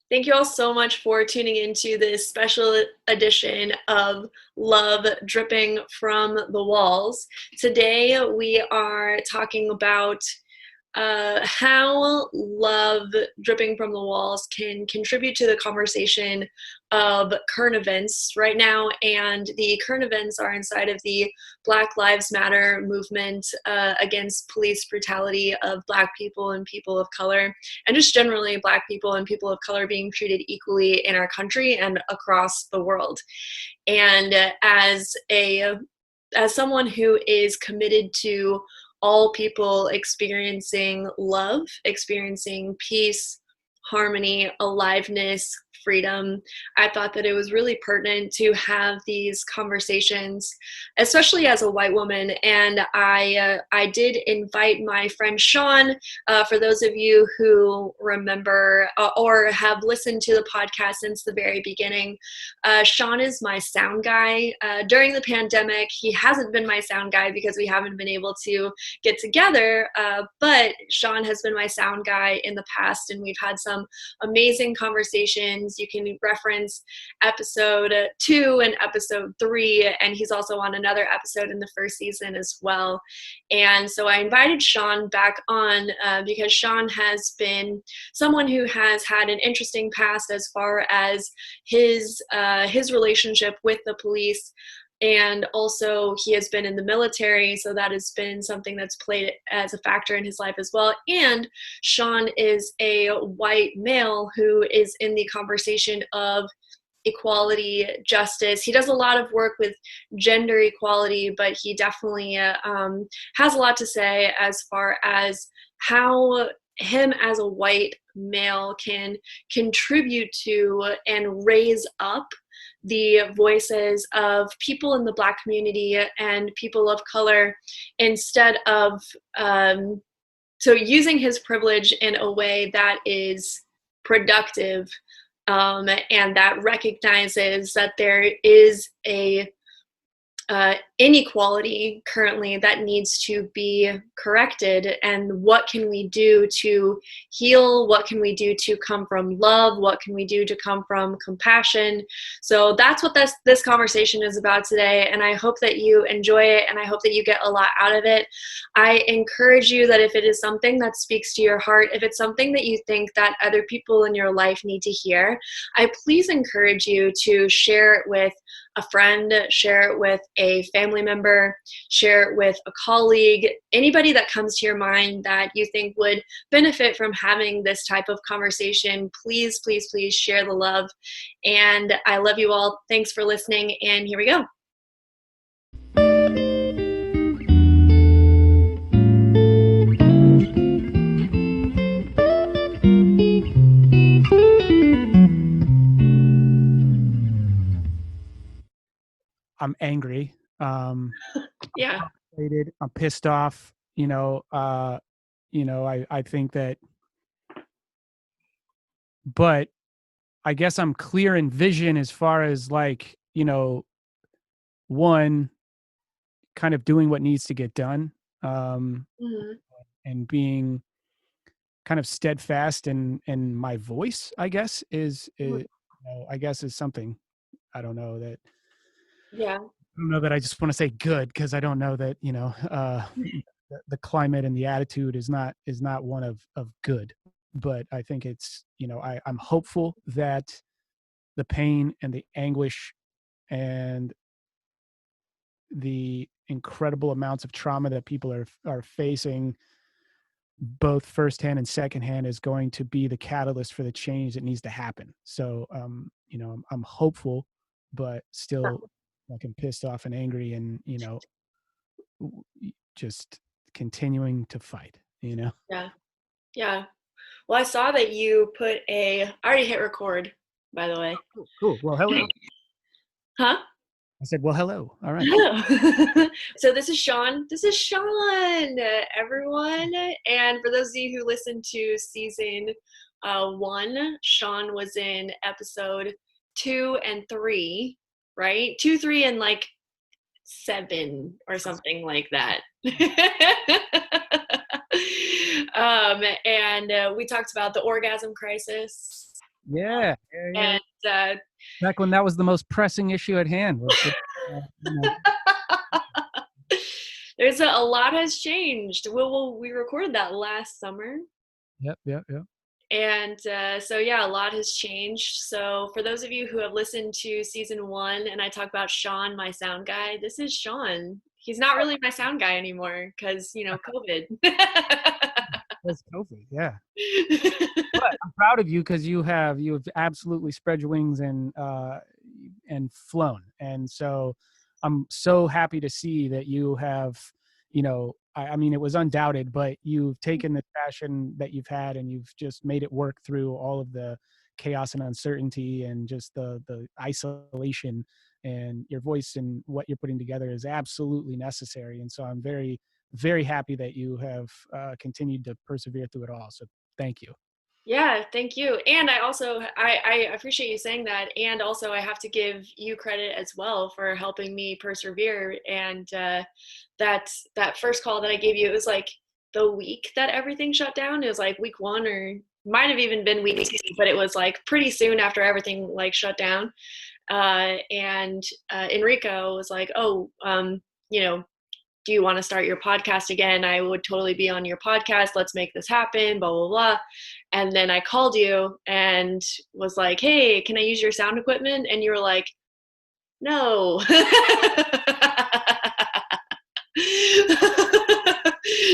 Thank you all so much for tuning into this special edition of Love Dripping from the Walls. Today we are talking about how love dripping from the walls can contribute to the conversation of current events right now. And the current events are inside of the Black Lives Matter movement against police brutality of Black people and people of color, and just generally Black people and people of color being treated equally in our country and across the world. And as someone who is committed to all people experiencing love, experiencing peace, harmony, aliveness, freedom, I thought that it was really pertinent to have these conversations, especially as a white woman. And I did invite my friend Shaun. For those of you who remember or have listened to the podcast since the very beginning, Shaun is my sound guy. During the pandemic, he hasn't been my sound guy because we haven't been able to get together, but Shaun has been my sound guy in the past, and we've had some amazing conversations. You can reference episode 2 and episode 3, and he's also on another episode in the first season as well. And so I invited Shaun back on because Shaun has been someone who has had an interesting past as far as his relationship with the police. And also he has been in the military, so that has been something that's played as a factor in his life as well. And Shaun is a white male who is in the conversation of equality, justice. He does a lot of work with gender equality, but he definitely has a lot to say as far as how him as a white male can contribute to and raise up the voices of people in the Black community and people of color, instead of so using his privilege in a way that is productive, and that recognizes that there is a inequality currently that needs to be corrected. And what can we do to heal? What can we do to come from love? What can we do to come from compassion? So that's what this conversation is about today, and I hope that you enjoy it, and I hope that you get a lot out of it. I encourage you that if it is something that speaks to your heart, if it's something that you think that other people in your life need to hear, I please encourage you to share it with a friend, share it with a family member, share it with a colleague, anybody that comes to your mind that you think would benefit from having this type of conversation. Please, please, please share the love. And I love you all. Thanks for listening. And here we go. I'm angry. Yeah. I'm pissed off. I think that, but I guess I'm clear in vision as far as one, kind of doing what needs to get done, Mm-hmm. and being kind of steadfast in my voice, I guess is something. I don't know that. Yeah. I don't know that I just want to say good, because I don't know that the climate and the attitude is not one of good. But I think it's I'm hopeful that the pain and the anguish and the incredible amounts of trauma that people are facing, both firsthand and secondhand, is going to be the catalyst for the change that needs to happen. So I'm hopeful, but still fucking pissed off and angry, and just continuing to fight. Yeah. Yeah. Well, I saw that you put I already hit record, by the way. Cool. Well, hello. Huh? I said, well, hello. All right. Hello. So this is Shaun. This is Shaun, everyone. And for those of you who listened to season 1, Shaun was in episode 2 and 3, right? 2, 3, and like 7 or something like that. And we talked about the orgasm crisis. Yeah, yeah, yeah. And Back when that was the most pressing issue at hand was getting, you know, there's a lot has changed. We recorded that last summer. yep, yep, yep. And so, yeah, a lot has changed. So, for those of you who have listened to season one and I talk about Shaun, my sound guy, this is Shaun. He's not really my sound guy anymore because, COVID. That's COVID. Yeah. But I'm proud of you because you have absolutely spread your wings and flown. And so I'm so happy to see that you have, I mean, it was undoubted, but you've taken the passion that you've had and you've just made it work through all of the chaos and uncertainty and just the isolation, and your voice and what you're putting together is absolutely necessary. And so I'm very, very happy that you have continued to persevere through it all. So thank you. Yeah, thank you. And I appreciate you saying that. And also I have to give you credit as well for helping me persevere. And that first call that I gave you, it was like the week that everything shut down. It was like week one, or might have even been week two, but it was like pretty soon after everything like shut down. And Enrico was like, "Oh, you know, do you want to start your podcast again? I would totally be on your podcast. Let's make this happen, blah, blah, blah." And then I called you and was like, "Hey, can I use your sound equipment?" And you were like, "No."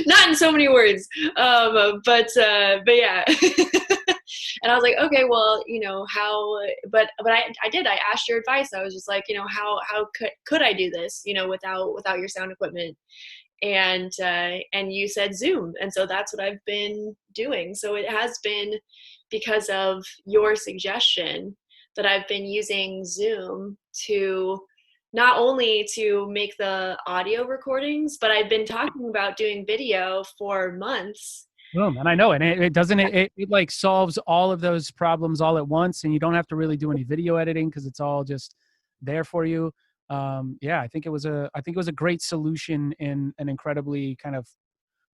Not in so many words, but yeah. And I was like, okay, well, how? But I did. I asked your advice. I was just like, how could I do this, without your sound equipment? And you said Zoom, and so that's what I've been doing. So it has been because of your suggestion that I've been using Zoom to not only to make the audio recordings, but I've been talking about doing video for months. Boom. And I know it. It doesn't. It like solves all of those problems all at once, and you don't have to really do any video editing because it's all just there for you. Yeah, I think it was a great solution in an incredibly kind of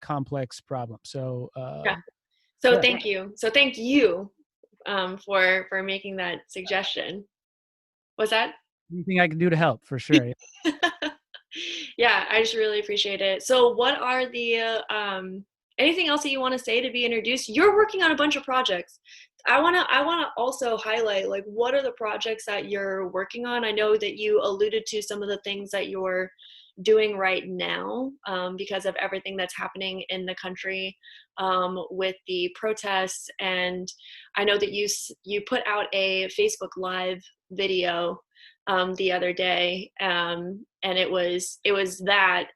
complex problem. So Yeah. So yeah, thank you. So thank you for making that suggestion. Was that? anything I can do to help for sure. Yeah, I just really appreciate it. So, what are the anything else that you want to say to be introduced? You're working on a bunch of projects. I wanna also highlight, like, what are the projects that you're working on? I know that you alluded to some of the things that you're doing right now, because of everything that's happening in the country, with the protests. And I know that you put out a Facebook Live video the other day, and it was that,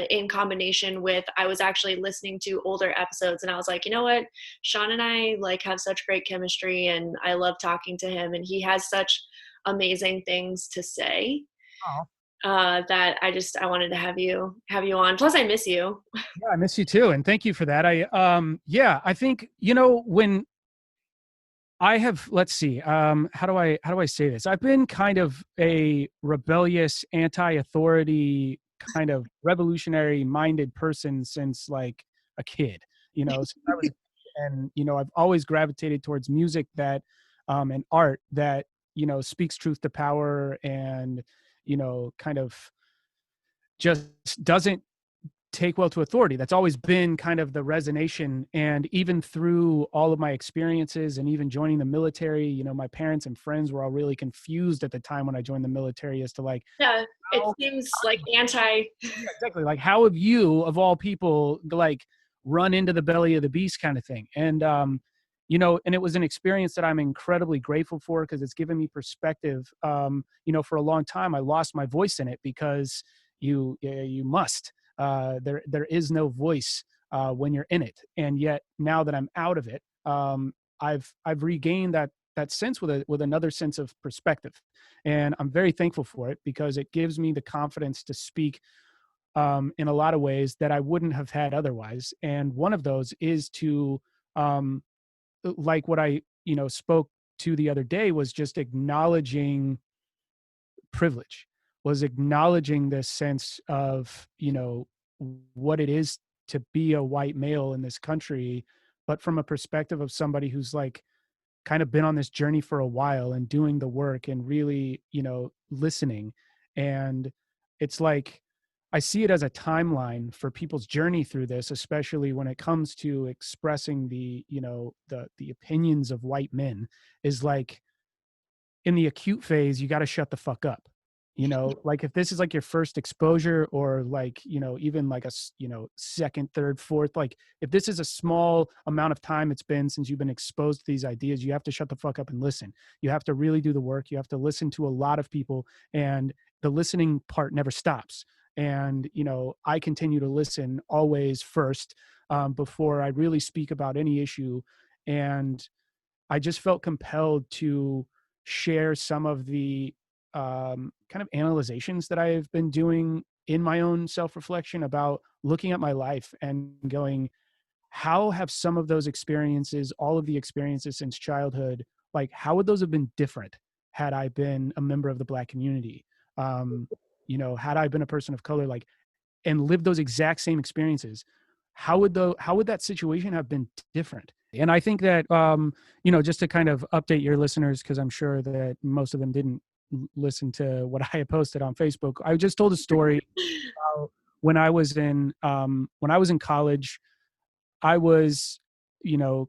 in combination with, I was actually listening to older episodes, and I was like, you know what, Shaun and I like have such great chemistry, and I love talking to him, and he has such amazing things to say, Oh, that I wanted to have you on. Plus, I miss you. yeah, I miss you too, and thank you for that. Yeah, I think when I have, let's see, how do I say this? I've been kind of a rebellious, anti-authority, kind of revolutionary minded person since like a kid, since I was a kid. And I've always gravitated towards music that and art that speaks truth to power, and kind of just doesn't take well to authority. That's always been kind of the resonation. And even through all of my experiences and even joining the military, my parents and friends were all really confused at the time when I joined the military as to like, Yeah, it how, seems like anti. yeah, exactly. Like, how have you, of all people, like run into the belly of the beast kind of thing? And it was an experience that I'm incredibly grateful for because it's given me perspective. For a long time, I lost my voice in it because you must. There is no voice when you're in it, and yet now that I'm out of it, I've regained that sense with another sense of perspective, and I'm very thankful for it because it gives me the confidence to speak in a lot of ways that I wouldn't have had otherwise. And one of those is to um, like what I spoke to the other day was just acknowledging privilege, was acknowledging this sense of what it is to be a white male in this country, but from a perspective of somebody who's like kind of been on this journey for a while and doing the work and really, listening. And it's like, I see it as a timeline for people's journey through this, especially when it comes to expressing the opinions of white men, is like, in the acute phase, you got to shut the fuck up. Like if this is like your first exposure, or like, even like second, third, fourth, like if this is a small amount of time it's been since you've been exposed to these ideas, you have to shut the fuck up and listen. You have to really do the work. You have to listen to a lot of people, and the listening part never stops. And, I continue to listen always first, before I really speak about any issue. And I just felt compelled to share some of the kind of analyzations that I've been doing in my own self reflection about looking at my life and going, how have some of those experiences, all of the experiences since childhood, like how would those have been different had I been a member of the Black community? Had I been a person of color, like, and lived those exact same experiences, how would that situation have been different? And I think that, just to kind of update your listeners, because I'm sure that most of them didn't listen to what I had posted on Facebook. I just told a story about when I was in college. I was,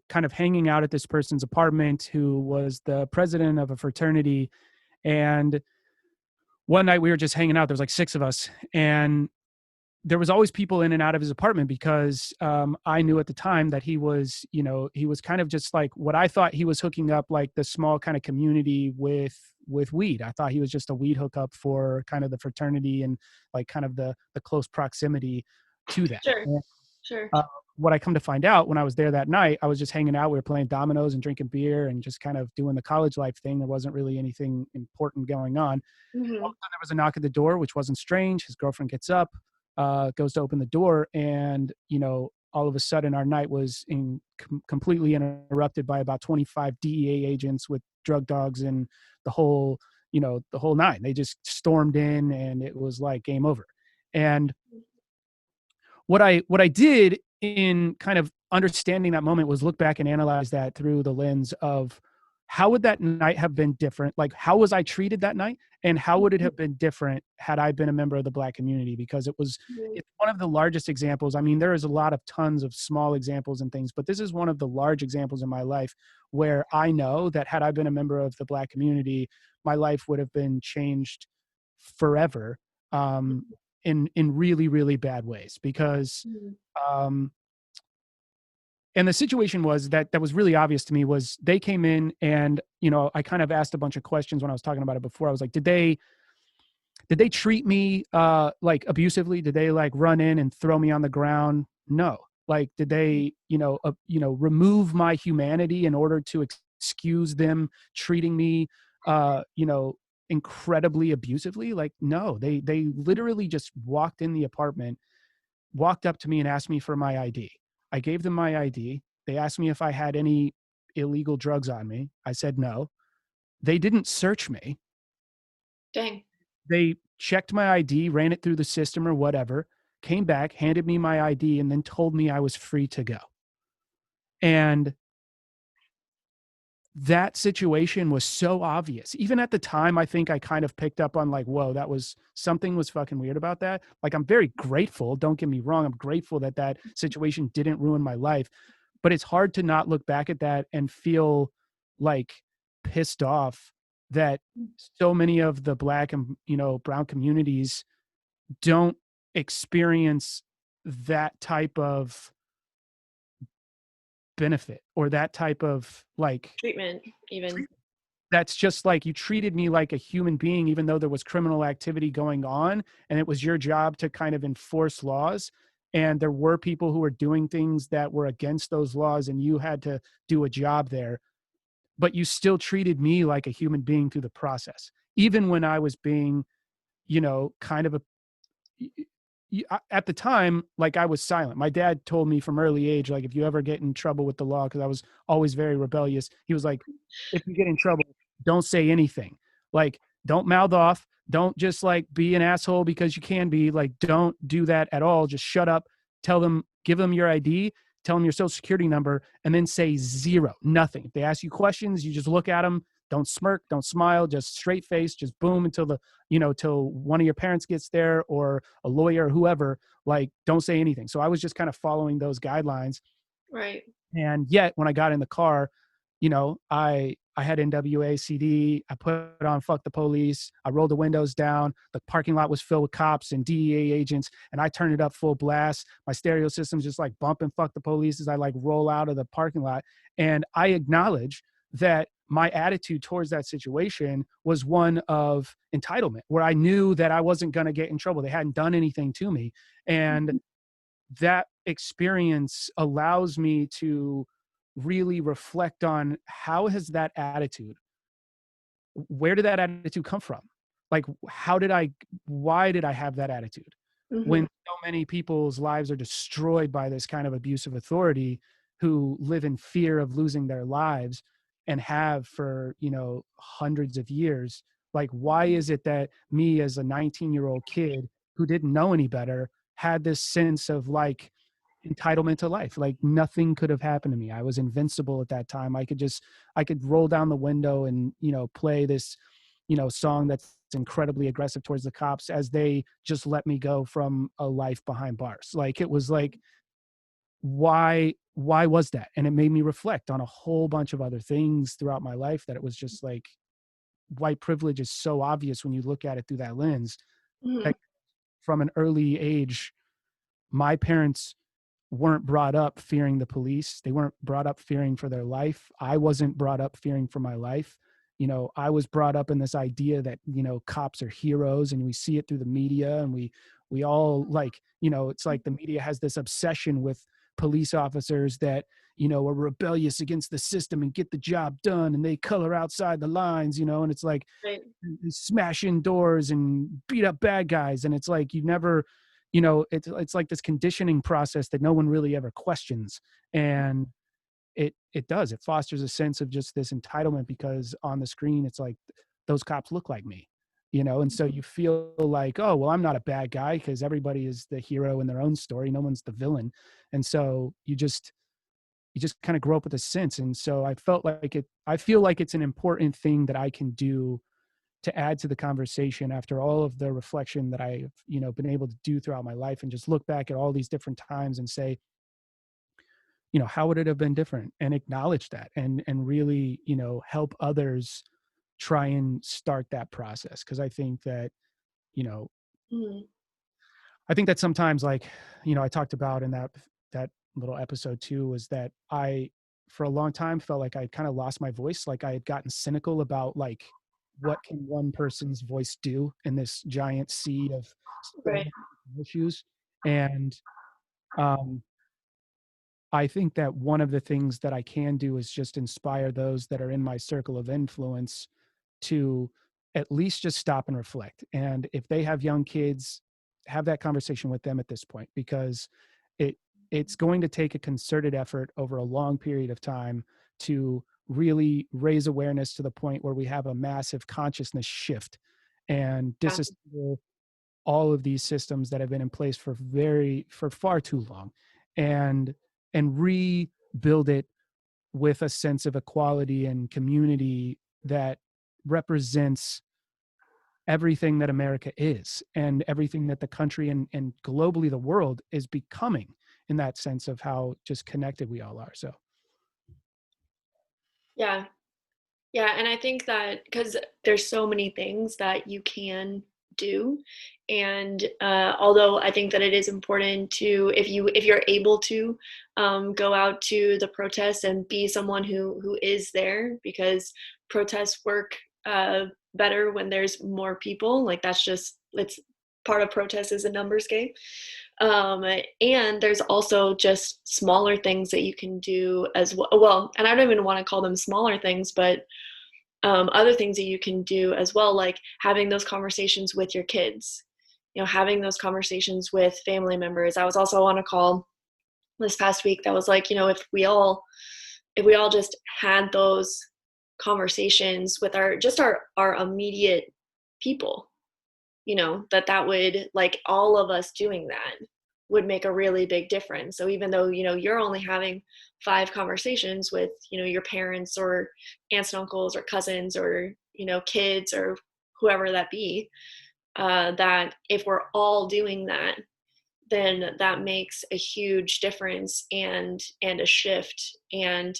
kind of hanging out at this person's apartment who was the president of a fraternity. And one night we were just hanging out. There was like six of us, and there was always people in and out of his apartment because I knew at the time that he was kind of just like what I thought he was hooking up like the small kind of community with weed. I thought he was just a weed hookup for kind of the fraternity and like kind of the close proximity to that. Sure. And, Sure. uh, what I come to find out when I was there that night, I was just hanging out. We were playing dominoes and drinking beer and just kind of doing the college life thing. There wasn't really anything important going on. All of Hmm. a sudden, there was a knock at the door, which wasn't strange. His girlfriend gets up, goes to open the door, and all of a sudden, our night was completely interrupted by about 25 DEA agents with drug dogs and the whole, the whole nine. They just stormed in, and it was like game over. And what I did in kind of understanding that moment was look back and analyze that through the lens of how would that night have been different? Like, how was I treated that night? And how would it have been different had I been a member of the Black community? Because it's one of the largest examples. I mean, there is a lot of tons of small examples and things, but this is one of the large examples in my life where I know that had I been a member of the Black community, my life would have been changed forever. In really, really bad ways, because um and the situation was that was really obvious to me was they came in, and I kind of asked a bunch of questions when I was talking about it before. I was like, did they treat me like abusively? Did they like run in and throw me on the ground? No. Like, did they remove my humanity in order to excuse them treating me uh you know incredibly abusively? Like, no. They literally just walked in the apartment, walked up to me and asked me for my ID. I gave them my ID. They asked me if I had any illegal drugs on me. I said no. They didn't search me. Dang. They checked my ID, ran it through the system or whatever, came back, handed me my ID, and then told me I was free to go. And that situation was so obvious. Even at the time, I think I kind of picked up on like, whoa, that was something was fucking weird about that. Like, I'm very grateful. Don't get me wrong. I'm grateful that that situation didn't ruin my life, but it's hard to not look back at that and feel like pissed off that so many of the Black and, brown communities don't experience that type of benefit or that type of like Treatment, even. that's just like, you treated me like a human being even though there was criminal activity going on, and it was your job to kind of enforce laws, and there were people who were doing things that were against those laws, and you had to do a job there, but you still treated me like a human being through the process, even when I was being, kind of a at the time, like, I was silent. My dad told me from early age, like, if you ever get in trouble with the law, because I was always very rebellious, he was like, if you get in trouble, don't say anything. Like, don't mouth off. Don't just like be an asshole because you can be. Like, don't do that at all. Just shut up. Tell them, give them your ID. tell them your social security number, and then say zero, nothing. If they ask you questions, you just look at them, don't smirk, don't smile, just straight face, just boom until till one of your parents gets there or a lawyer or whoever, like don't say anything. So I was just kind of following those guidelines. Right. And yet when I got in the car, I had NWA CD. I put on Fuck the Police. I rolled the windows down. The parking lot was filled with cops and DEA agents, and I turned it up full blast. My stereo system's just like bumping Fuck the Police as I like roll out of the parking lot. And I acknowledge that my attitude towards that situation was one of entitlement, where I knew that I wasn't going to get in trouble. They hadn't done anything to me. And that experience allows me to really reflect on how has that attitude, where did that attitude come from? Like, why did I have that attitude? Mm-hmm. When so many people's lives are destroyed by this kind of abusive authority, who live in fear of losing their lives and have for, hundreds of years. Like, why is it that me as a 19-year-old kid who didn't know any better had this sense of like entitlement to life? Like nothing could have happened to me. I was invincible at that time. I could roll down the window and, play this, song that's incredibly aggressive towards the cops as they just let me go from a life behind bars. Like it was like, why was that? And it made me reflect on a whole bunch of other things throughout my life, that it was just like white privilege is so obvious when you look at it through that lens. Mm-hmm. Like from an early age, my parents weren't brought up fearing the police. They weren't brought up fearing for their life. I wasn't brought up fearing for my life. I was brought up in this idea that, cops are heroes, and we see it through the media, and we all like, it's like the media has this obsession with police officers that, are rebellious against the system and get the job done, and they color outside the lines, and it's like Right. smash in doors and beat up bad guys. And it's like, you never, it's like this conditioning process that no one really ever questions. And it fosters a sense of just this entitlement, because on the screen it's like those cops look like me, and so you feel like, oh well, I'm not a bad guy because everybody is the hero in their own story, no one's the villain. And so you just kind of grow up with a sense. And so I feel like it's an important thing that I can do to add to the conversation after all of the reflection that I've, been able to do throughout my life, and just look back at all these different times and say, how would it have been different, and acknowledge that, and really, help others try and start that process. Cause I think that, you know, Mm-hmm. I think that sometimes, like, I talked about in that little episode too, was that I, for a long time, felt like I kind of lost my voice. Like I had gotten cynical about like, what can one person's voice do in this giant sea of so Right. many issues. And um, I think that one of the things that I can do is just inspire those that are in my circle of influence to at least just stop and reflect. And if they have young kids, have that conversation with them at this point, because it it's going to take a concerted effort over a long period of time to really raise awareness to the point where we have a massive consciousness shift and Yeah. disassemble all of these systems that have been in place for far too long, and rebuild it with a sense of equality and community that represents everything that America is, and everything that the country and globally the world is becoming, in that sense of how just connected we all are. So Yeah. Yeah, and I think that because there's so many things that you can do, and although I think that it is important to, if you're able to, go out to the protests and be someone who is there, because protests work better when there's more people. Like that's just it's part of protest is a numbers game. And there's also just smaller things that you can do as well. Well, and I don't even want to call them smaller things, but other things that you can do as well, like having those conversations with your kids, having those conversations with family members. I was also on a call this past week that was like, if we all just had those conversations with our immediate people, that would, like, all of us doing that would make a really big difference. So even though, you're only having 5 conversations with, your parents or aunts and uncles or cousins or, kids or whoever that be, that if we're all doing that, then that makes a huge difference and a shift. And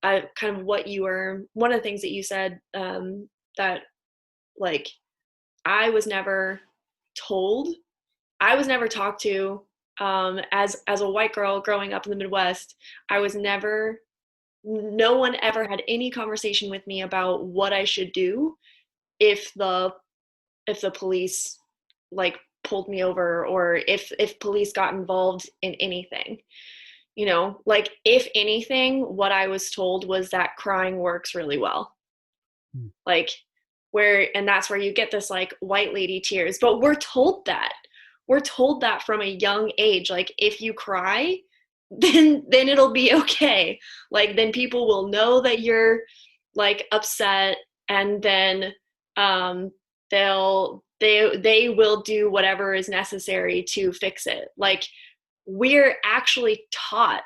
kind of what you were, one of the things that you said, that like I was never told, I was never talked to, as a white girl growing up in the Midwest. I was never, no one ever had any conversation with me about what I should do if the police like pulled me over, or if police got involved in anything. Like if anything, what I was told was that crying works really well. Mm. Like and that's where you get this like white lady tears. But we're told that from a young age, like if you cry, then it'll be okay. Like then people will know that you're like upset, and then they will do whatever is necessary to fix it. Like we're actually taught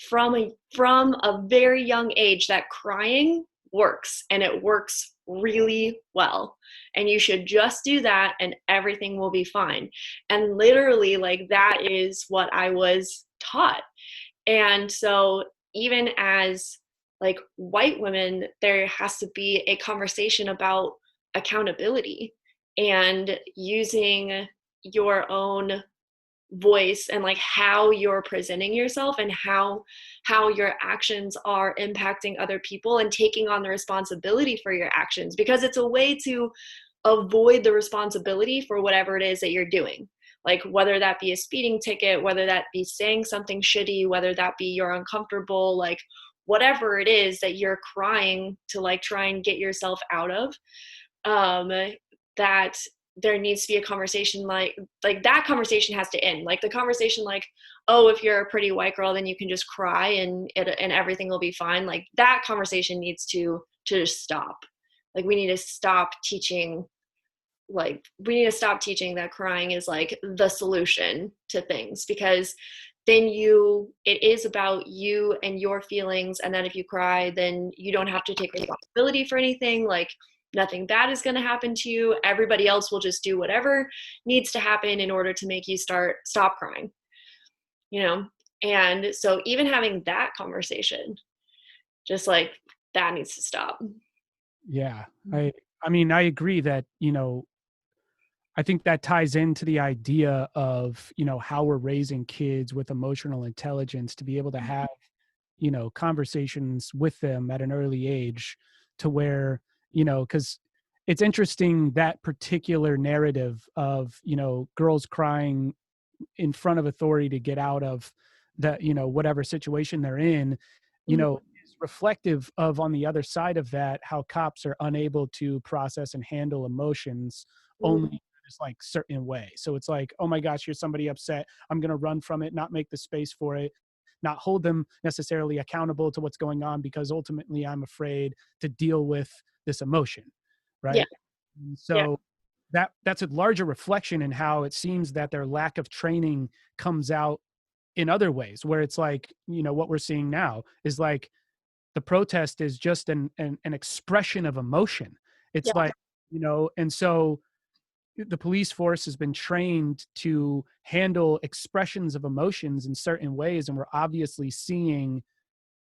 from a very young age that crying works, and it works really well, and you should just do that and everything will be fine. And literally like that is what I was taught. And so even as like white women, there has to be a conversation about accountability and using your own voice, and like how you're presenting yourself and how your actions are impacting other people, and taking on the responsibility for your actions, because it's a way to avoid the responsibility for whatever it is that you're doing. Like whether that be a speeding ticket, whether that be saying something shitty, whether that be you're uncomfortable, like whatever it is that you're crying to like try and get yourself out of, um that there needs to be a conversation, like that conversation has to end. Like the conversation like, oh, if you're a pretty white girl then you can just cry and everything will be fine, like that conversation needs to just stop. Like we need to stop teaching that crying is like the solution to things, because then it is about you and your feelings, and then if you cry then you don't have to take responsibility for anything. Like nothing bad is going to happen to you. Everybody else will just do whatever needs to happen in order to make you stop crying, you know. And so even having that conversation, just like that needs to stop. Yeah. I mean, I agree that, I think that ties into the idea of, how we're raising kids with emotional intelligence to be able to have, conversations with them at an early age, to where, because it's interesting that particular narrative of, girls crying in front of authority to get out of that, whatever situation they're in, Mhm. is reflective of, on the other side of that, how cops are unable to process and handle emotions only Mhm. this like certain way. So it's like, oh my gosh, here's somebody upset, I'm going to run from it, not make the space for it, not hold them necessarily accountable to what's going on, because ultimately I'm afraid to deal with this emotion, Yeah. right? And Yeah. so that's a larger reflection in how it seems that their lack of training comes out in other ways, where it's like, what we're seeing now is like the protest is just an expression of emotion. Yeah. It's like, and so the police force has been trained to handle expressions of emotions in certain ways, and we're obviously seeing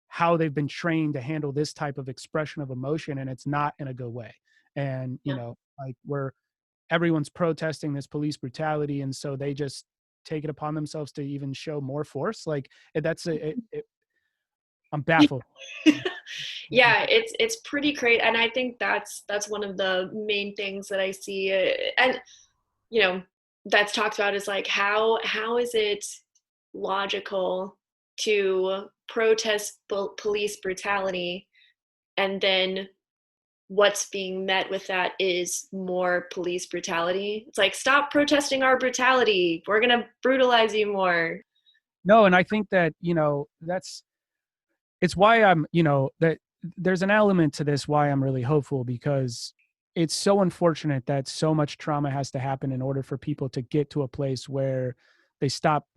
how they've been trained to handle this type of expression of emotion, and it's not in a good way. And Yeah. like everyone's protesting this police brutality, and so they just take it upon themselves to even show more force. Like I'm baffled. Yeah, it's pretty great, and I think that's one of the main things that I see, and you know that's talked about, is like how is it logical to protest police brutality, and then what's being met with that is more police brutality. It's like, stop protesting our brutality, we're gonna brutalize you more. No, and I think that, it's why I'm, that there's an element to this why I'm really hopeful, because it's so unfortunate that so much trauma has to happen in order for people to get to a place where they stop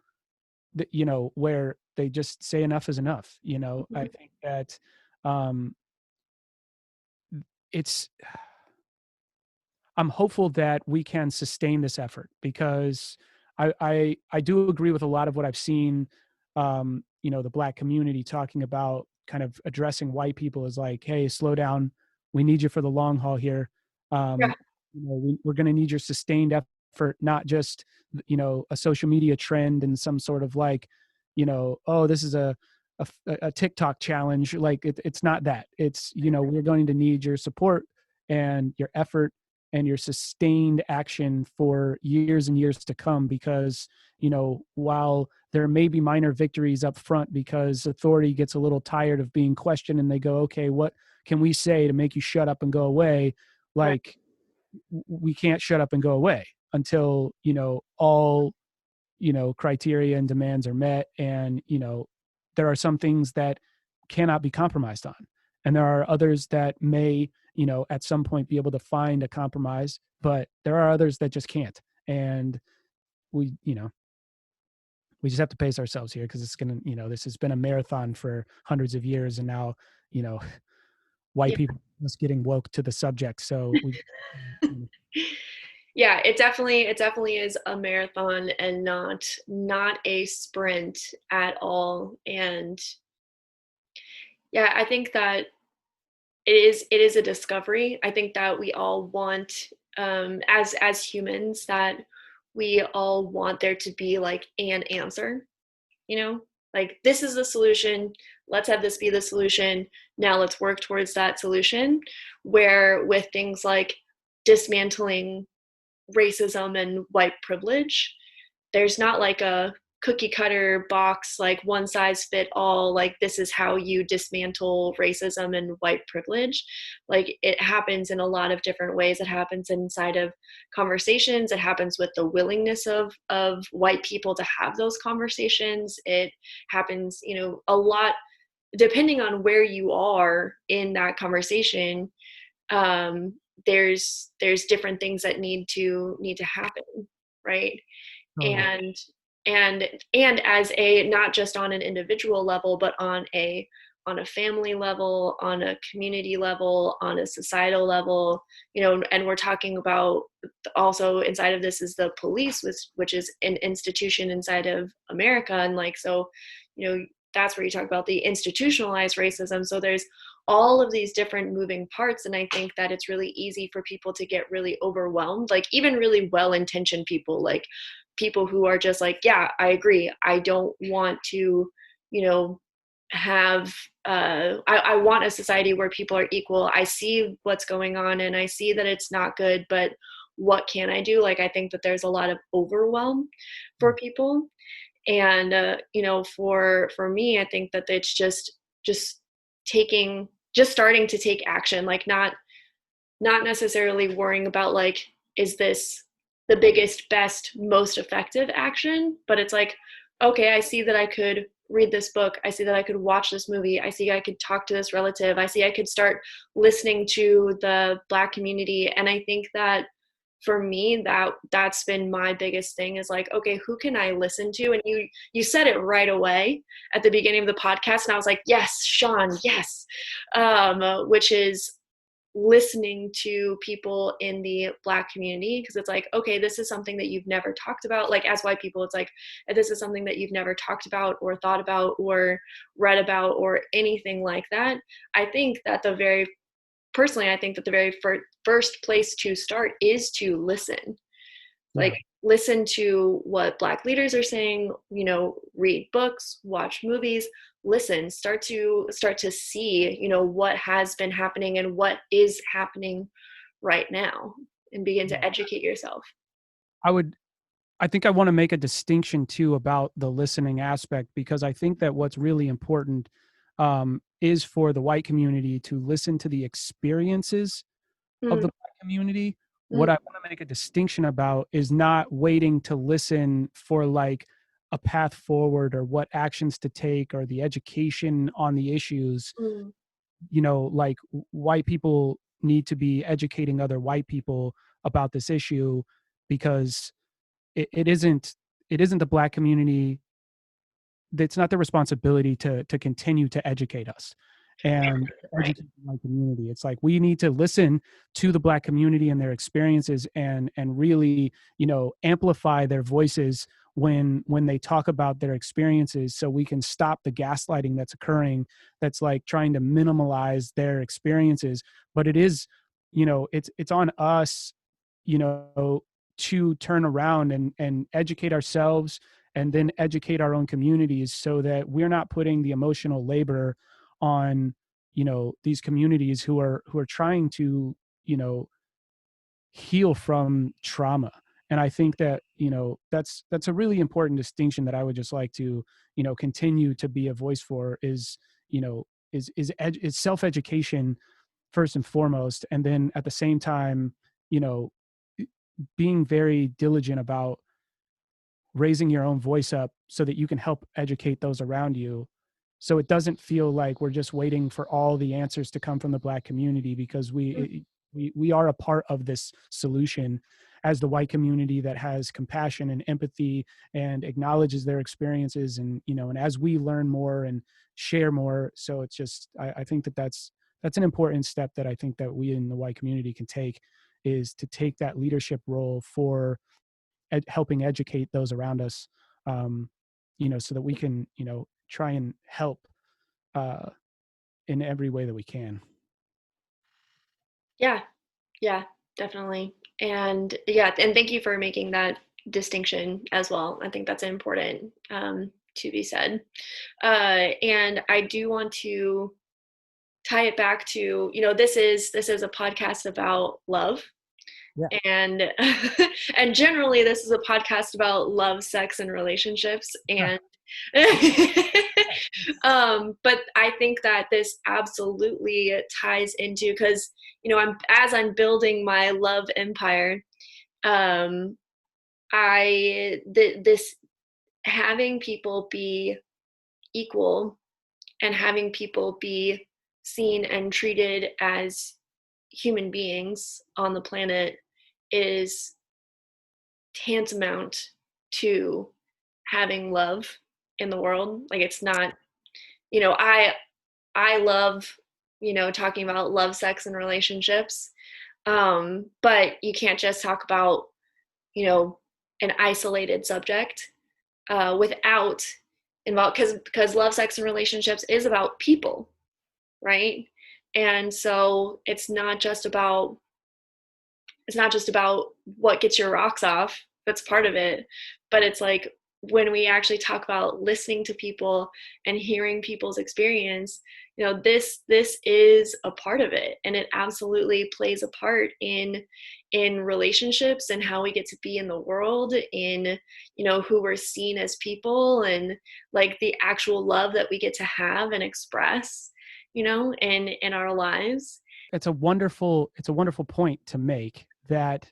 where they just say enough is enough. I Mhm. think that um, it's I'm hopeful that we can sustain this effort because I do agree with a lot of what I've seen. The Black community talking about kind of addressing white people as like, hey, slow down. We need you for the long haul here. Yeah, We're going to need your sustained effort, not just a social media trend and some sort of like, oh, this is a TikTok challenge. Like it's not that. It's we're going to need your support and your effort and your sustained action for years and years to come because while there may be minor victories up front because authority gets a little tired of being questioned and they go, okay, what can we say to make you shut up and go away? right, Like we can't shut up and go away until all criteria and demands are met, and there are some things that cannot be compromised on, and there are others that may at some point be able to find a compromise, but there are others that just can't. And we just have to pace ourselves here because it's gonna this has been a marathon for hundreds of years, and now you know white yeah. people just getting woke to the subject, so we Yeah, it definitely is a marathon and not a sprint at all. And yeah, I think that it is a discovery. I think that we all want, as humans, that we all want there to be like an answer, you know? Like this is the solution, let's have this be the solution. Now let's work towards that solution. Where with things like dismantling racism and white privilege, there's not like a cookie cutter box, like one size fit all, like this is how you dismantle racism and white privilege. Like it happens in a lot of different ways. It happens inside of conversations. It happens with the willingness of white people to have those conversations. It happens, a lot depending on where you are in that conversation. um, there's different things that need to happen, right? totally. And and as a, not just on an individual level, but on a family level, on a community level, on a societal level, and we're talking about also inside of this is the police, which is an institution inside of America. And like, so that's where you talk about the institutionalized racism. So there's all of these different moving parts, and I think that it's really easy for people to get really overwhelmed, like even really well-intentioned people, like people who are just like, yeah, I agree, I don't want to you know have I want a society where people are equal. I see what's going on and I see that it's not good, but what can I do? Like, I think that there's a lot of overwhelm for people. And for me, I think that it's just taking just starting to take action, like not necessarily worrying about like, is this the biggest, best, most effective action, but it's like, okay, I see that I could read this book, I see that I could watch this movie, I see I could talk to this relative, I see I could start listening to the Black community. And I think that for me, that's been my biggest thing, is like, okay, who can I listen to? And you said it right away at the beginning of the podcast, and I was like, yes, Shaun, yes. Which is listening to people in the Black community, because it's like, okay, this is something that you've never talked about. Like, as white people, it's like, this is something that you've never talked about or thought about or read about or anything like that. I think that the very first place to start is to listen. Like, Yeah. listen to what Black leaders are saying, read books, watch movies, listen, start to see, what has been happening and what is happening right now, and begin to Yeah. educate yourself. I would I think I want to make a distinction too about the listening aspect, because I think that what's really important is for the white community to listen to the experiences of Mm, the Black community. What mm, I want to make a distinction about is not waiting to listen for like a path forward or what actions to take or the education on the issues. mm, Like white people need to be educating other white people about this issue, because it isn't the Black community it's not their responsibility to continue to educate us and Right. educate my community. It's like we need to listen to the Black community and their experiences, and really, amplify their voices when they talk about their experiences, so we can stop the gaslighting that's occurring, that's like trying to minimalize their experiences. But it is, it's on us, you know to turn around and educate ourselves, and then educate our own communities, so that we're not putting the emotional labor on, these communities who are trying to, you know heal from trauma. And I think that, that's a really important distinction that I would just like to, continue to be a voice for, is, is self-education first and foremost, and then at the same time, you know being very diligent about raising your own voice up so that you can help educate those around you, so it doesn't feel like we're just waiting for all the answers to come from the Black community, because we are a part of this solution, as the white community that has compassion and empathy and acknowledges their experiences, and as we learn more and share more. So it's just, I think that's an important step that I think that we in the white community can take, is to take that leadership role for helping educate those around us, um, so that we can, try and help uh, in every way that we can. Yeah. Yeah, definitely. And yeah, and thank you for making that distinction as well. I think that's important to be said. And I do want to tie it back to, this is a podcast about love, Yeah. and and generally this is a podcast about love, sex, and relationships. And but I think that this absolutely ties into, because I'm building my love empire. um this having people be equal, and having people be seen and treated as human beings on the planet is tantamount to having love in the world. Like, it's not, you know, I love, talking about love, sex, and relationships. But you can't just talk about, an isolated subject without involve because love, sex, and relationships is about people, right? And so it's not just about what gets your rocks off. That's part of it. But it's like, when we actually talk about listening to people and hearing people's experience, this is a part of it, and it absolutely plays a part in relationships, and how we get to be in the world, in who we're seen as people, and like the actual love that we get to have and express, in our lives. It's a wonderful point to make, that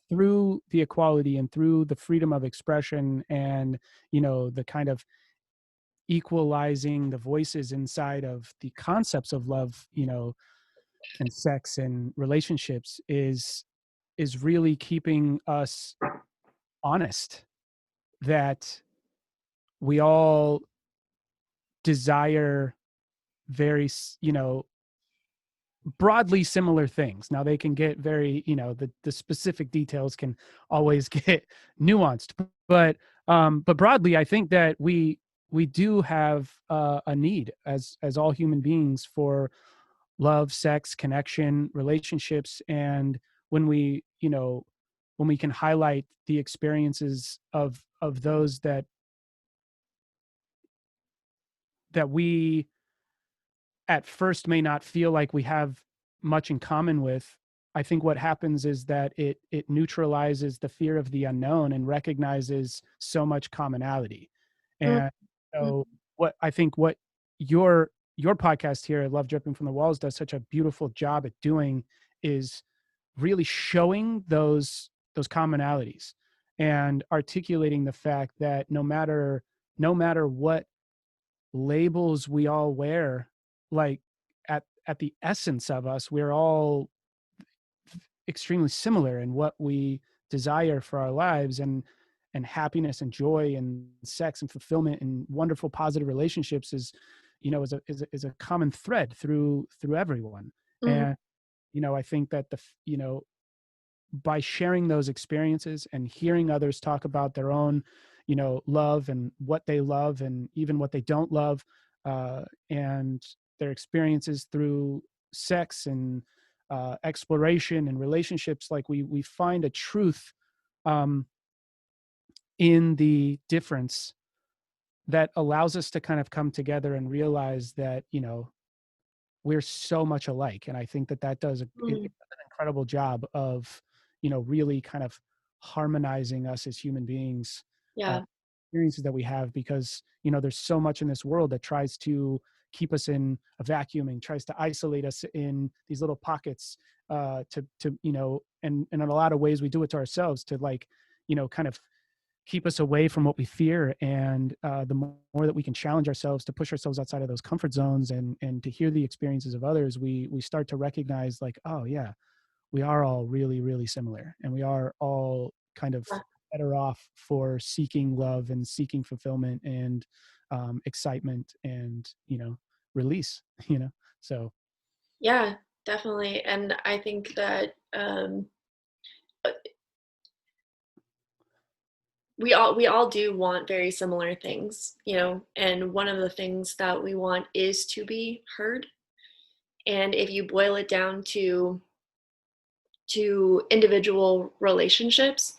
through the equality and through the freedom of expression, and the kind of equalizing the voices inside of the concepts of love, and sex and relationships, is really keeping us honest, that we all desire very, broadly similar things. Now they can get very, the specific details can always get nuanced, but broadly, I think that we do have a need, as all human beings, for love, sex, connection, relationships. And when we can highlight the experiences of those that we at first may not feel like we have much in common with, I think what happens is that it neutralizes the fear of the unknown and recognizes so much commonality. And Mhm. so what your podcast here, Love Dripping from the Walls, does such a beautiful job at doing, is really showing those commonalities, and articulating the fact that no matter what labels we all wear, like, at the essence of us, we're all extremely similar in what we desire for our lives. and happiness and joy and sex and fulfillment and wonderful positive relationships is, is a common thread through everyone. Mhm. And I think that by sharing those experiences and hearing others talk about their own, love and what they love and even what they don't love, and their experiences through sex and exploration and relationships, like we find a truth um, in the difference that allows us to kind of come together and realize that we're so much alike. And I think that it Mm. does an incredible job of really kind of harmonizing us as human beings, uh, Yeah. experiences that we have, because there's so much in this world that tries to keep us in a vacuum and tries to isolate us in these little pockets, to and in a lot of ways we do it to ourselves, to like kind of keep us away from what we fear. And the more that we can challenge ourselves to push ourselves outside of those comfort zones and to hear the experiences of others, we start to recognize, like, oh yeah, we are all really, really similar, and we are all kind of Yeah. better off for seeking love and seeking fulfillment and excitement and release. So Yeah, definitely. And I think that we all do want very similar things, and one of the things that we want is to be heard. And if you boil it down to individual relationships,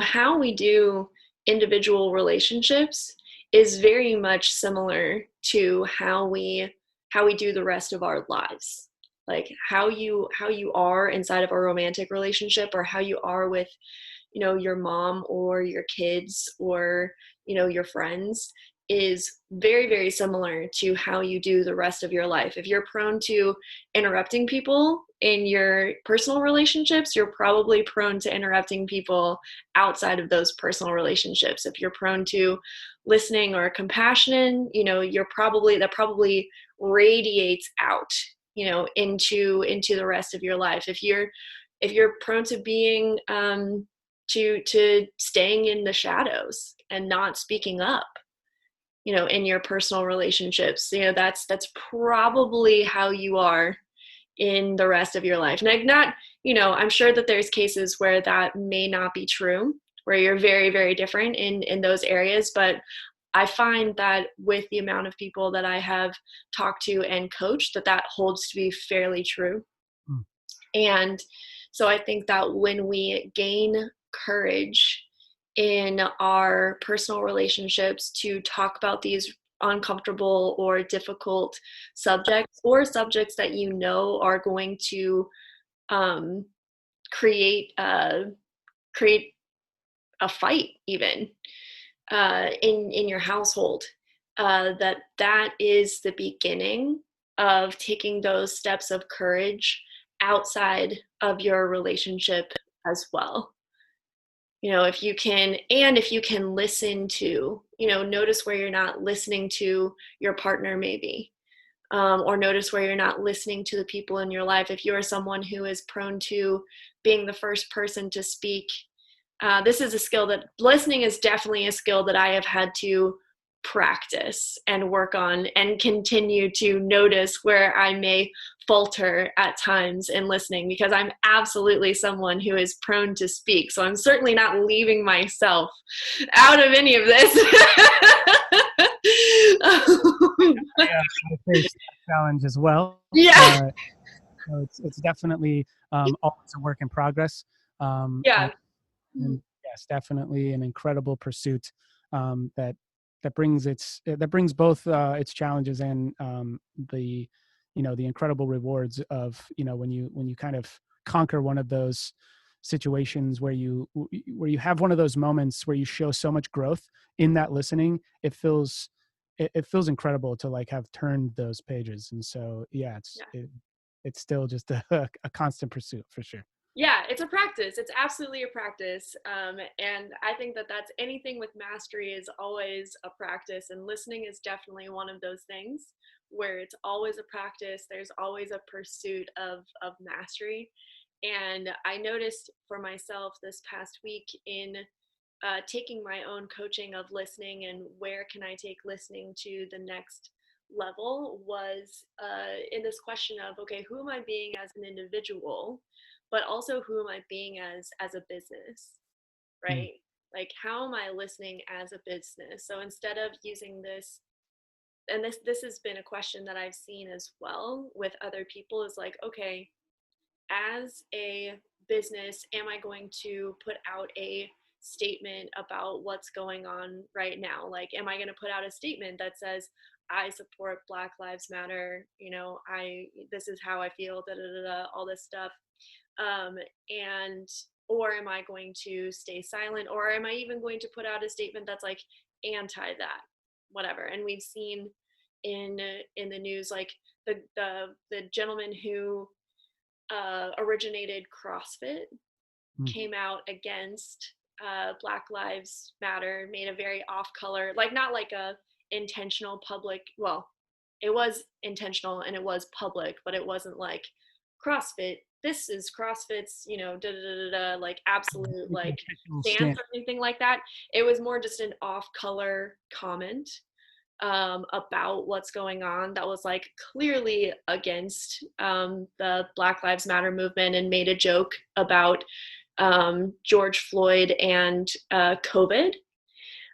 how we do individual relationships is very much similar to how we do the rest of our lives. Like how you are inside of a romantic relationship, or how you are with your mom or your kids, or your friends, is very, very similar to how you do the rest of your life. If you're prone to interrupting people in your personal relationships, you're probably prone to interrupting people outside of those personal relationships. If you're prone to listening or compassion, that probably radiates out, into the rest of your life. If you're prone to being to staying in the shadows and not speaking up, in your personal relationships, that's probably how you are in the rest of your life. And not, I'm sure that there's cases where that may not be true, where you're very, very different in those areas. But I find that with the amount of people that I have talked to and coached, that holds to be fairly true. mm, And so I think that when we gain courage in our personal relationships to talk about these uncomfortable or difficult subjects, or subjects that are going to um, create create a fight, even in your household, that is the beginning of taking those steps of courage outside of your relationship as well. If you can listen to, notice where you're not listening to your partner, maybe, or notice where you're not listening to the people in your life. If you're someone who is prone to being the first person to speak, this is a skill that listening is definitely a skill that I have had to practice and work on, and continue to notice where I may falter at times in listening, because I'm absolutely someone who is prone to speak. So I'm certainly not leaving myself out of any of this. I face that challenge as well. Yeah, So it's definitely always a work in progress. And yeah, and yes, definitely an incredible pursuit, that brings both its challenges and the the incredible rewards of when you kind of conquer one of those situations where you have one of those moments where you show so much growth in that listening. It feels incredible to like have turned those pages. And so yeah, yeah. it's still just a constant pursuit for sure. Yeah, it's a practice. It's absolutely a practice. And I think that that's anything with mastery is always a practice. And listening is definitely one of those things where it's always a practice. There's always a pursuit of mastery. And I noticed for myself this past week in taking my own coaching of listening and where can I take listening to the next level was in this question of, okay, who am I being as an individual, but also who am I being as a business, Mm, right? Like, how am I listening as a business? So instead of using this, and this has been a question that I've seen as well with other people, is like, okay, as a business, am I going to put out a statement about what's going on right now? Like, am I going to put out a statement that says, I support Black Lives Matter, this is how I feel, da da da da, all this stuff. Um, and, or am I going to stay silent? Or am I even going to put out a statement that's like anti that, whatever? And we've seen in the news, like the gentleman who originated CrossFit mm, came out against Black Lives Matter, made a very off color, like not like a intentional public, well, it was intentional and it was public, but it wasn't like CrossFit. This is CrossFit's, da da da da, like absolute like an like official stance stand. or anything like that. It was more just an off color comment about what's going on that was like clearly against the Black Lives Matter movement, and made a joke about George Floyd and COVID.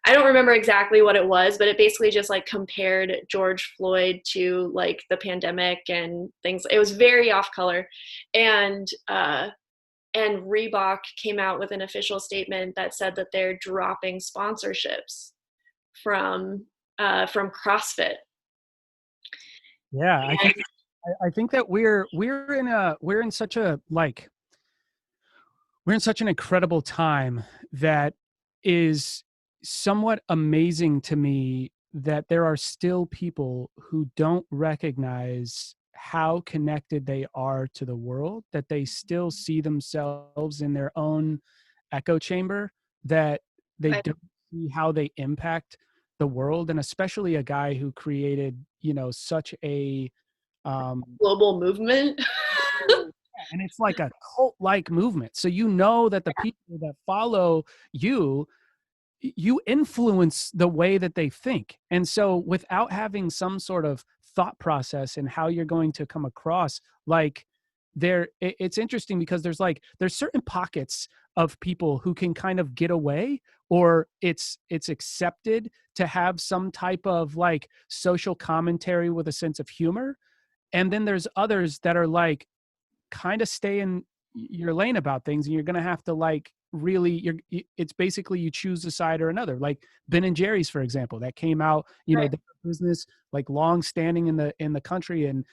I don't remember exactly what it was, but it basically just like compared George Floyd to like the pandemic and things. It was very off color, and Reebok came out with an official statement that said that they're dropping sponsorships from CrossFit. Yeah, I think that we're in such a like we're in such an incredible time that is somewhat amazing to me, that there are still people who don't recognize how connected they are to the world, that they still see themselves in their own echo chamber, that they I, don't see how they impact the world. And especially a guy who created, such a um global movement. yeah, and it's like a cult-like movement. So you know that the people that follow you, you influence the way that they think. And so without having some sort of thought process in how you're going to come across, like it's interesting because there's certain pockets of people who can kind of get away, or it's accepted to have some type of like social commentary with a sense of humor. And then there's others that are like, kind of stay in your lane about things, and you're going to have to like really it's basically you choose a side or another. Like Ben and Jerry's, for example, that came out, Right. the business like long standing in the country, and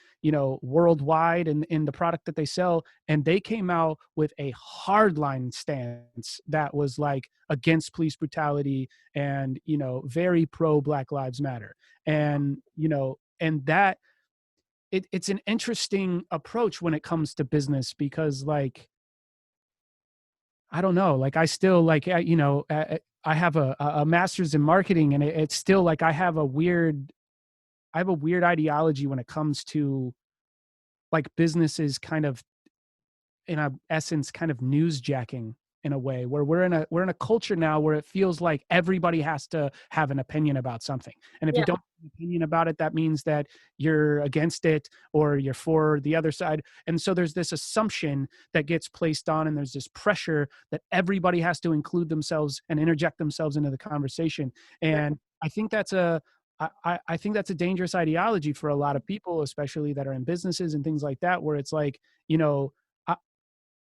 worldwide, and in the product that they sell, and they came out with a hardline stance that was like against police brutality, and very pro Black Lives Matter. And and that it's an interesting approach when it comes to business, because like I don't know, like I still like I have a master's in marketing, and it's still like I have a weird ideology when it comes to like businesses kind of in a essence kind of newsjacking in a way, where we're in a culture now where it feels like everybody has to have an opinion about something. And if you Yeah. don't have an opinion about it, that means that you're against it or you're for the other side. And so there's this assumption that gets placed on, and there's this pressure that everybody has to include themselves and interject themselves into the conversation. Right. And I think that's a I think that's a dangerous ideology for a lot of people, especially that are in businesses and things like that, where it's like, you know,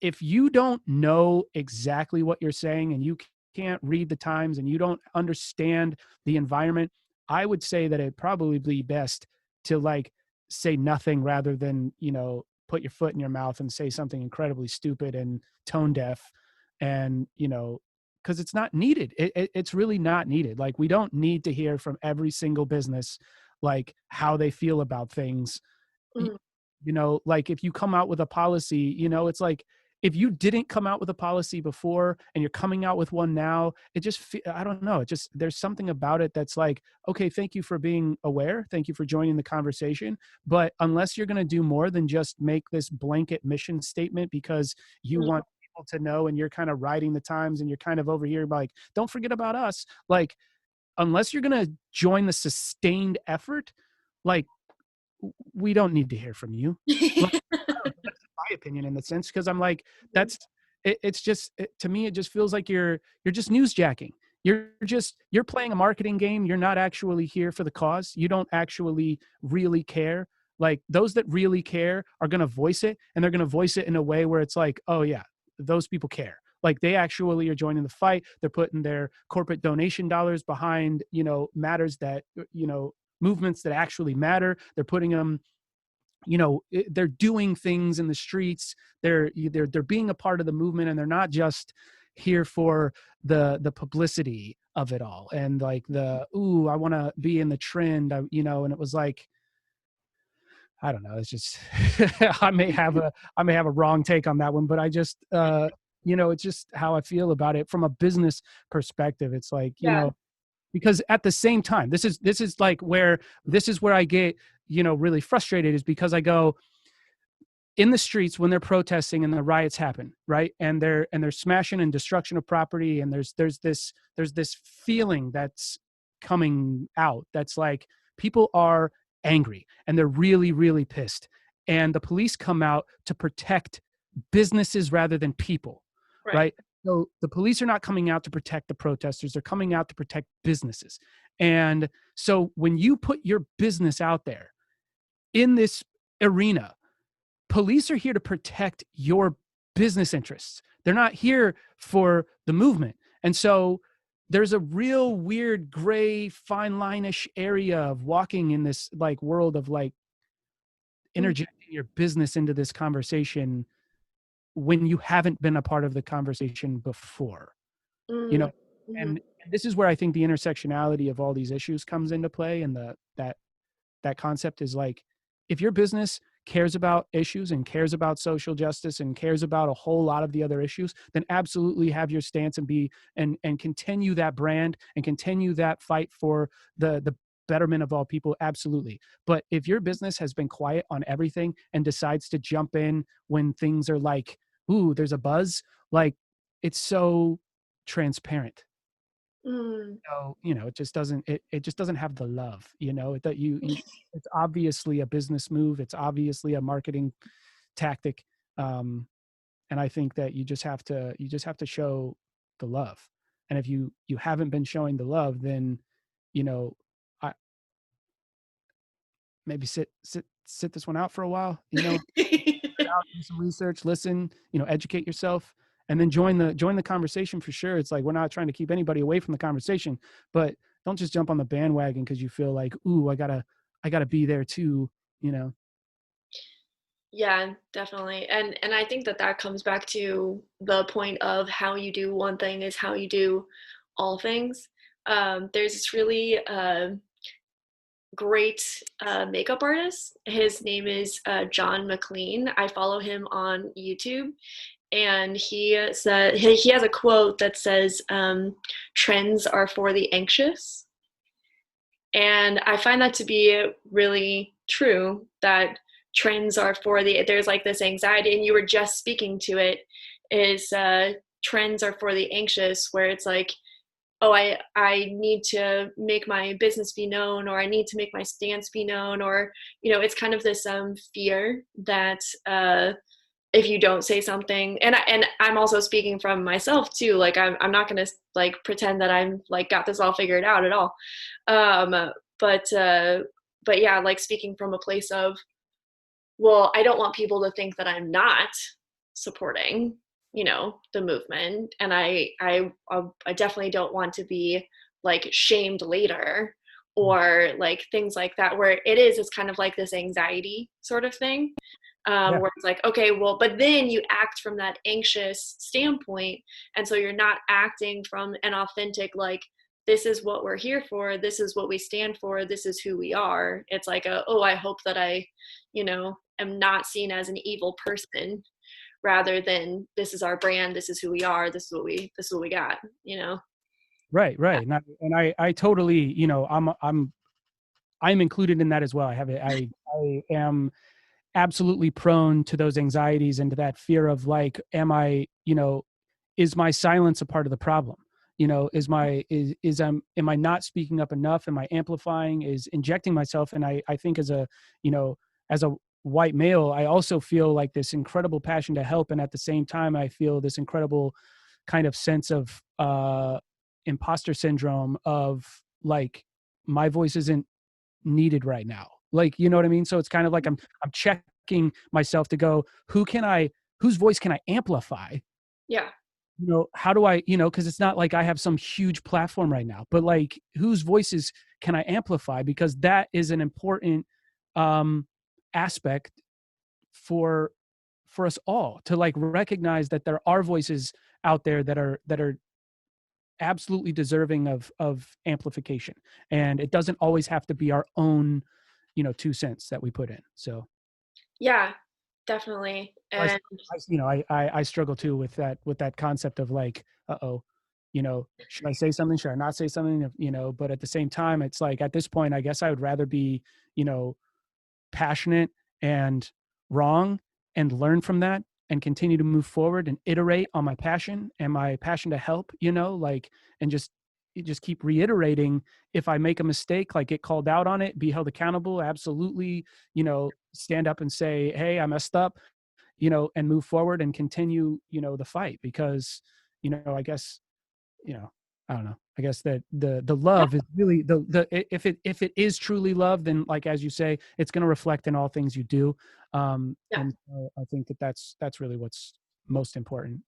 if you don't know exactly what you're saying, and you can't read the times, and you don't understand the environment, I would say that it'd probably be best to like say nothing, rather than, put your foot in your mouth and say something incredibly stupid and tone deaf. And, because it's not needed. It's really not needed. Like, we don't need to hear from every single business, like how they feel about things. Mm. Like if you come out with a policy, it's like, if you didn't come out with a policy before and you're coming out with one now, it just, I don't know. It just, there's something about it that's like, okay, thank you for being aware. Thank you for joining the conversation. But unless you're going to do more than just make this blanket mission statement because you Mm. want people to know, and you're kind of riding the times, and you're kind of over here like, don't forget about us. Like, unless you're going to join the sustained effort, like, we don't need to hear from you. Like, I don't know, that's my opinion in the sense, because I'm like, that's it's just to me, it just feels like you're just newsjacking. You're playing a marketing game. You're not actually here for the cause. You don't actually really care. Like, those that really care are going to voice it, and they're going to voice it in a way where it's like, oh yeah, those people care. Like, they actually are joining the fight. They're putting their corporate donation dollars behind, matters that, movements that actually matter. They're putting them, they're doing things in the streets. They're being a part of the movement, and they're not just here for the publicity of it all, and like the, ooh, I want to be in the trend, and it was like, I don't know, it's just I may have a wrong take on that one, but I just it's just how I feel about it from a business perspective. It's like, Yeah. because at the same time, this is like where this is where I get, really frustrated, is because I go, in the streets when they're protesting and the riots happen, right, and they're smashing and destruction of property, and there's this feeling that's coming out, that's like, people are angry and they're really, really pissed, and the police come out to protect businesses rather than people, Right. right? So the police are not coming out to protect the protesters, they're coming out to protect businesses. And so when you put your business out there in this arena, police are here to protect your business interests. They're not here for the movement. And so there's a real weird gray fine line-ish area of walking in this like world of like Mm, interjecting your business into this conversation when you haven't been a part of the conversation before, you mm, know. mhm, And this is where I think the intersectionality of all these issues comes into play, and that concept is like, if your business cares about issues and cares about social justice and cares about a whole lot of the other issues, then absolutely have your stance and be and continue that brand and continue that fight for the betterment of all people, absolutely. But if your business has been quiet on everything and decides to jump in when things are like, ooh, there's a buzz, like, it's so transparent. mm. So, it just doesn't have the love, that it's obviously a business move. It's obviously a marketing tactic. Um, and I think that you just have to show the love. And if you haven't been showing the love, then, you know, I maybe sit this one out for a while, figure it out, do some research, listen, educate yourself, and then join the conversation for sure. It's like, we're not trying to keep anybody away from the conversation, but don't just jump on the bandwagon because you feel like, ooh, I gotta be there too, you know. Yeah, definitely. And I think that that comes back to the point of how you do one thing is how you do all things. There's this really great makeup artist. His name is John McLean. I follow him on YouTube, and he has a quote that says, "Trends are for the anxious." And I find that to be really true, that trends are for there's like this anxiety, and you were just speaking to it, is trends are for the anxious, where it's like, oh, I need to make my business be known, or I need to make my stance be known, or, it's kind of this fear that if you don't say something, and I'm also speaking from myself too, like I'm not gonna like pretend that I'm like got this all figured out at all. um but uh but yeah, like speaking from a place of, well, I don't want people to think that I'm not supporting, the movement, and I definitely don't want to be like shamed later, or like things like that, where it's kind of like this anxiety sort of thing, Yeah. where it's like, okay, well, but then you act from that anxious standpoint, and so you're not acting from an authentic, like, this is what we're here for, this is what we stand for, this is who we are. It's like, oh, I hope that I, am not seen as an evil person, rather than, this is our brand, this is who we are, this is what we got. Right, right. And I totally, I'm included in that as well. I have it. I am absolutely prone to those anxieties and to that fear of like, am I, is my silence a part of the problem? Am I not speaking up enough? Am I amplifying? Is injecting myself? And I think you know, as a white male, I also feel like this incredible passion to help. And at the same time, I feel this incredible kind of sense of imposter syndrome of like, my voice isn't needed right now. Like, you know what I mean? So it's kind of like I'm checking myself to go, whose voice can I amplify? Yeah. How do I, because it's not like I have some huge platform right now, but like whose voices can I amplify? Because that is an important um aspect for us all to like recognize that there are voices out there that are absolutely deserving of amplification, and it doesn't always have to be our own 2 cents that we put in. So Yeah, definitely. And I struggle too with that concept of like, uh-oh, should I say something, should I not say something, but at the same time it's like at this point I guess I would rather be you know passionate and wrong and learn from that and continue to move forward and iterate on my passion and my passion to help, like, and just keep reiterating. If I make a mistake, like, get called out on it, be held accountable, absolutely, stand up and say, hey, I messed up, and move forward and continue, the fight. Because, I guess, you know, I don't know. I guess that the yeah, love is really if it is truly love, then, like, as you say, it's going to reflect in all things you do. yeah. And so I think that that's really what's most important.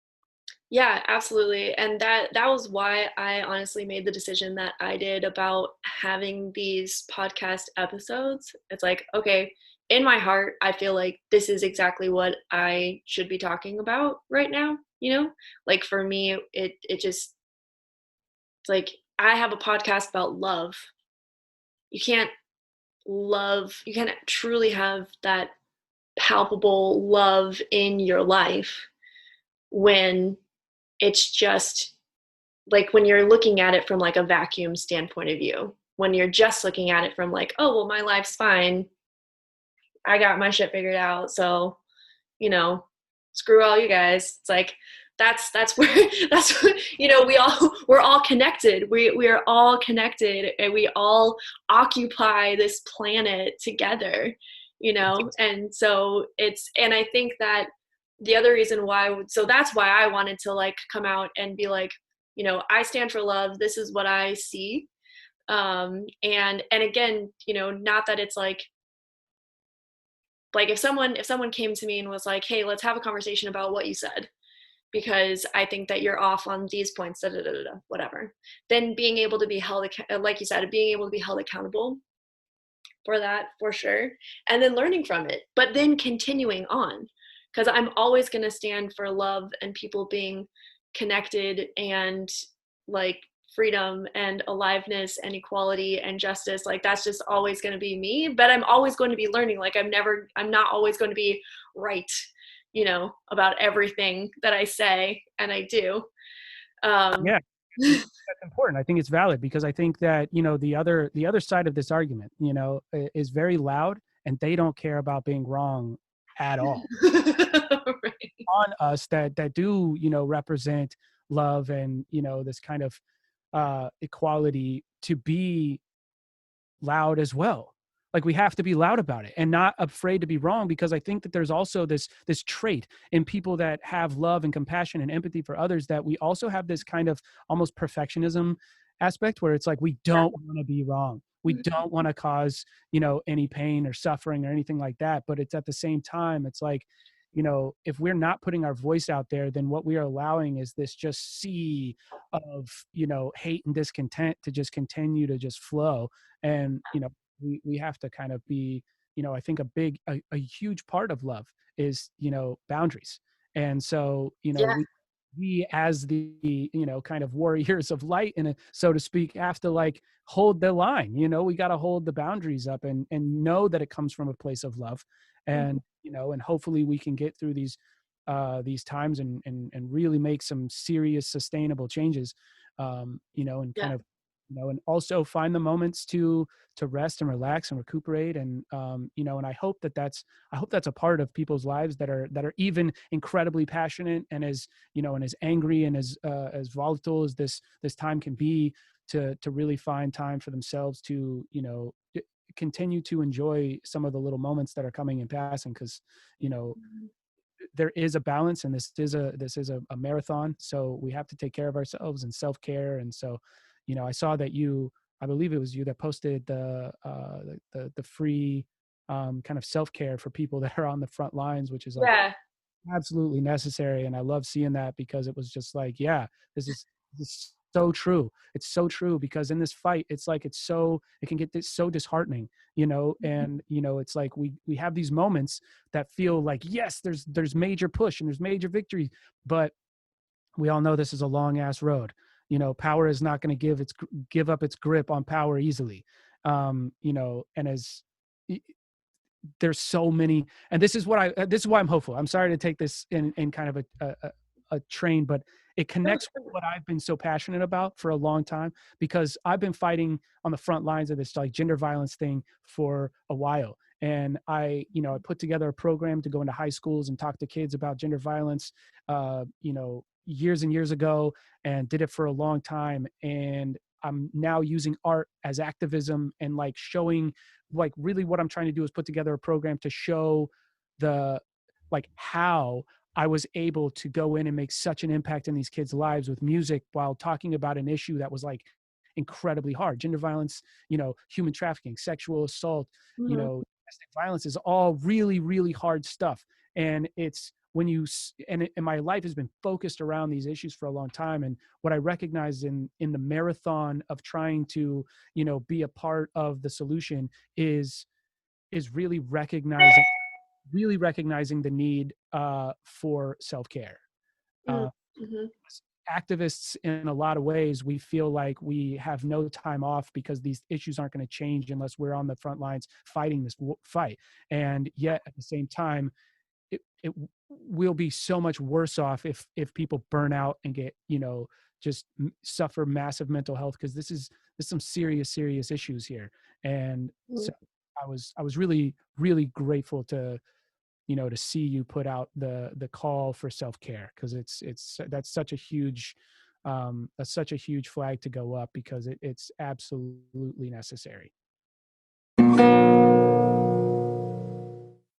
Yeah, absolutely. And that was why I honestly made the decision that I did about having these podcast episodes. It's like, okay, in my heart, I feel like this is exactly what I should be talking about right now, you know? Like for me, it just it's like I have a podcast about love. You can't you can't truly have that palpable love in your life when it's just like when you're looking at it from like a vacuum standpoint of view, when you're just looking at it from like, oh well, my life's fine, I got my shit figured out, so you know, screw all you guys. It's like that's where that's we're all connected. We are all connected, and we all occupy this planet together, and so and I think that the other reason why, so that's why I wanted to like come out and be like, I stand for love, this is what I see. And again, not that it's like if someone came to me and was like, hey, let's have a conversation about what you said, because I think that you're off on these points, da, da, da, da, whatever, then being able to be held like you said, being able to be held accountable for that, for sure, and then learning from it, but then continuing on, because I'm always going to stand for love and people being connected, and like freedom and aliveness and equality and justice. Like that's just always going to be me, but I'm always going to be learning. Like I'm not always going to be right, about everything that I say and I do. um Yeah, I think that's important. I think it's valid because I think that the other side of this argument, is very loud, and they don't care about being wrong at all. right. On us that do represent love and this kind of equality to be loud as well. Like, we have to be loud about it and not afraid to be wrong, because I think that there's also this trait in people that have love and compassion and empathy for others, that we also have this kind of almost perfectionism aspect where it's like we don't want to be wrong. We don't want to cause, any pain or suffering or anything like that. But it's at the same time, it's like, if we're not putting our voice out there, then what we are allowing is this just sea of, hate and discontent to just continue to just flow. And, we have to kind of be, I think a huge part of love is, boundaries. And so, Yeah. we as the, kind of warriors of light, and so to speak, have to like hold the line. We got to hold the boundaries up and know that it comes from a place of love. And, and hopefully we can get through these times and really make some serious sustainable changes, and kind Yeah. of and also find the moments to rest and relax and recuperate. And and I hope that's a part of people's lives that are even incredibly passionate, and as angry and as volatile as this time can be, to really find time for themselves to continue to enjoy some of the little moments that are coming and passing, because you know there is a balance, and this is a marathon, so we have to take care of ourselves and self-care. And so I saw that I believe it was you that posted the free kind of self-care for people that are on the front lines, which is like Yeah. absolutely necessary. And I love seeing that, because it was just like, yeah, this is so true. It's so true, because in this fight, it's like it can get so disheartening, and it's like we have these moments that feel like, yes, there's major push and there's major victory, but we all know this is a long ass road. Power is not going to give up its grip on power easily. And as there's so many, and this is why I'm hopeful. I'm sorry to take this in kind of a train, but it connects with what I've been so passionate about for a long time, because I've been fighting on the front lines of this like gender violence thing for a while. And I put together a program to go into high schools and talk to kids about gender violence, years and years ago, and did it for a long time. And I'm now using art as activism, and like showing, like, really what I'm trying to do is put together a program to show the like how I was able to go in and make such an impact in these kids' lives with music, while talking about an issue that was like incredibly hard. Gender violence, human trafficking, sexual assault, Mhm. domestic violence is all really, really hard stuff. And it's when and my life has been focused around these issues for a long time. And what I recognize in the marathon of trying to, be a part of the solution is really recognizing the need for self-care. Mm. Uh, Mhm. Activists, in a lot of ways, we feel like we have no time off, because these issues aren't going to change unless we're on the front lines fighting this fight. And yet at the same time, it will be so much worse off if people burn out and get, just suffer massive mental health, because there's some serious issues here. And so Mm. I was really, really grateful to see you put out the call for self-care, because that's such a huge flag to go up, because it's absolutely necessary.